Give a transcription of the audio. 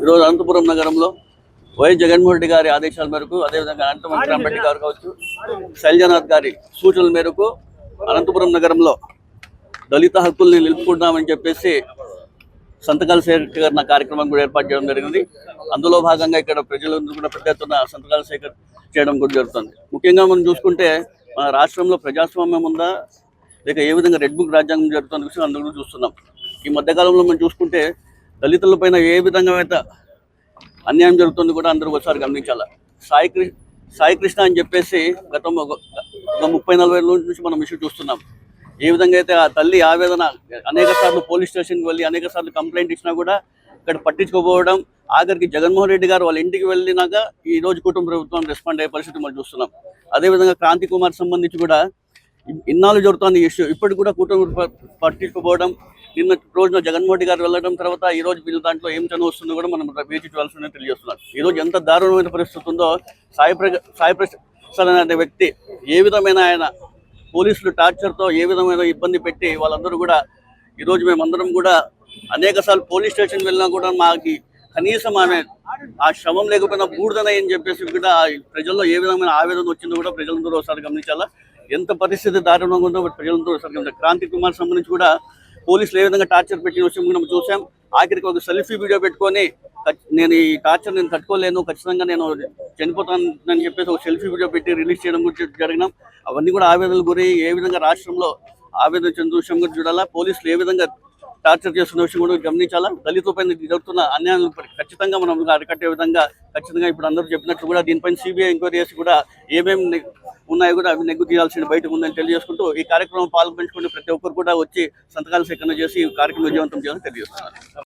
ఈరోజు అనంతపురం నగరంలో వైఎస్ జగన్మోహన్ రెడ్డి గారి ఆదేశాల మేరకు, అదేవిధంగా అనంతమంత్రి అంబటి గారు కావచ్చు, శైలజనాథ్ గారి సూచనల మేరకు అనంతపురం నగరంలో దళిత హక్కుల్ని నిలుపుకుంటామని చెప్పేసి సంతకాల సేకరణ కార్యక్రమం కూడా ఏర్పాటు చేయడం జరిగింది. అందులో భాగంగా ఇక్కడ ప్రజలందరూ కూడా పెద్ద ఎత్తున సంతకాల సేకరణ చేయడం కూడా జరుగుతుంది. ముఖ్యంగా మనం చూసుకుంటే మన రాష్ట్రంలో ప్రజాస్వామ్యం ఉందా లేక ఏ విధంగా రెడ్ బుక్ రాజ్యాంగం జరుగుతున్న విషయం అందరూ చూస్తున్నాం. ఈ మధ్యకాలంలో మనం చూసుకుంటే దళితులపైన ఏ విధంగా అయితే అన్యాయం జరుగుతుంది కూడా అందరూ ఒకసారి గమనించాలి. సాయి కృష్ణ అని చెప్పేసి గత 30-40 రోజుల నుంచి మనం ఇష్యూ చూస్తున్నాం. ఏ విధంగా అయితే ఆ తల్లి ఆవేదన అనేక సార్లు పోలీస్ స్టేషన్కి వెళ్ళి అనేక సార్లు కంప్లైంట్ ఇచ్చినా కూడా ఇక్కడ పట్టించుకోకపోవడం, ఆఖరికి జగన్మోహన్ రెడ్డి గారు వాళ్ళ ఇంటికి వెళ్ళినాక ఈ రోజు కుటుంబ ప్రభుత్వం రెస్పాండ్ అయ్యే పరిస్థితి మనం చూస్తున్నాం. అదేవిధంగా క్రాంతి కుమార్ సంబంధించి కూడా ఇన్నాళ్ళు జరుగుతుంది ఇష్యూ, ఇప్పటికి కూడా కుటుంబ పట్టించుకోపోవడం. నిన్న రోజున జగన్మోహన్ రెడ్డి గారు వెళ్ళడం తర్వాత ఈ రోజు వీళ్ళు దాంట్లో ఏం చనువు వస్తుందో కూడా మనం వేచి చూడాల్సిందని తెలియజేస్తున్నారు. ఈ రోజు ఎంత దారుణమైన పరిస్థితి ఉందో, సాయి ప్రసాద్ అనే వ్యక్తి ఏ విధమైన ఆయన పోలీసులు టార్చర్తో ఏ విధమైన ఇబ్బంది పెట్టి వాళ్ళందరూ కూడా ఈరోజు మేమందరం కూడా అనేక సార్లు పోలీస్ స్టేషన్కి వెళ్ళినా కూడా మాకు కనీసం ఆమె ఆ శవం లేకపోయినా బూడిదనే అని చెప్పేసి కూడా ప్రజల్లో ఏ విధమైన ఆవేదన వచ్చిందో కూడా ప్రజలందరూ ఒకసారి గమనించాలా. ఎంత పరిస్థితి దారుణంగా ఉందో ప్రజలందరూ ఒకసారి గమనించాలి. క్రాంతి కుమార్ సంబంధించి కూడా పోలీసులు ఏ విధంగా టార్చర్ పెట్టిన విషయం కూడా మనం చూసాం. ఆఖరికి ఒక సెల్ఫీ వీడియో పెట్టుకొని నేను ఈ టార్చర్ నేను తట్టుకోలేను, ఖచ్చితంగా నేను చనిపోతానని చెప్పేసి ఒక సెల్ఫీ వీడియో పెట్టి రిలీజ్ చేయడం గురించి జరిగినాం. అవన్నీ కూడా ఆవేదనలు గురి ఏ విధంగా రాష్ట్రంలో ఆవేదన చెందిన విషయం కూడా చూడాలా. పోలీసులు ఏ విధంగా టార్చర్ చేస్తున్న విషయం కూడా గమనించాలా. దళితులపైన జరుగుతున్న అన్యాయాలను ఖచ్చితంగా మనం అరికట్టే విధంగా ఖచ్చితంగా ఇప్పుడు అందరూ చెప్పినట్లు కూడా దీనిపైన సిబిఐ ఎంక్వైరీ చేసి కూడా ఏమేమి ఉన్నాయో కూడా అవి నెగ్గు తీయాల్సిన బయటకు ఉందని తెలియజేసుకుంటూ ఈ కార్యక్రమం పాల్గొంచుకుని ప్రతి ఒక్కరు కూడా వచ్చి సంతకాల సేకరణ చేసి ఈ కార్యక్రమం విజయవంతం చేయాలని తెలియజేస్తున్నారు.